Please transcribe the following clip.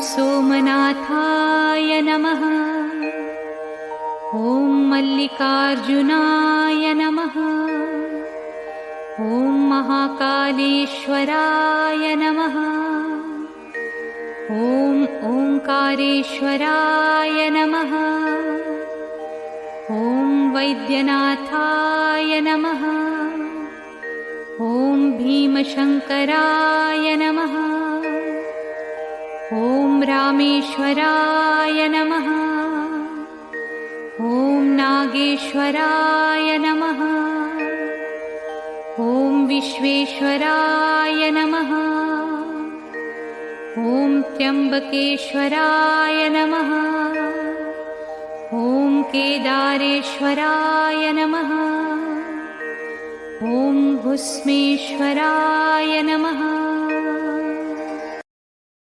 सोमनाथाय नमः। ॐ मल्लिकार्जुनाय नमः। ॐ महाकालेश्वराय नमः। ॐ ओंकारेश्वराय नमः। ॐ वैद्यनाथाय नमः। ॐ भीमशंकराय नमः। ॐ रामेश्वराय नमः। ॐ नागेश्वराय नमः। ॐ विश्वेश्वराय नमः। ॐ त्र्यंबकेश्वराय नमः। ॐ केदारेश्वराय नमः। ॐ भुस्मेश्वराय नमः।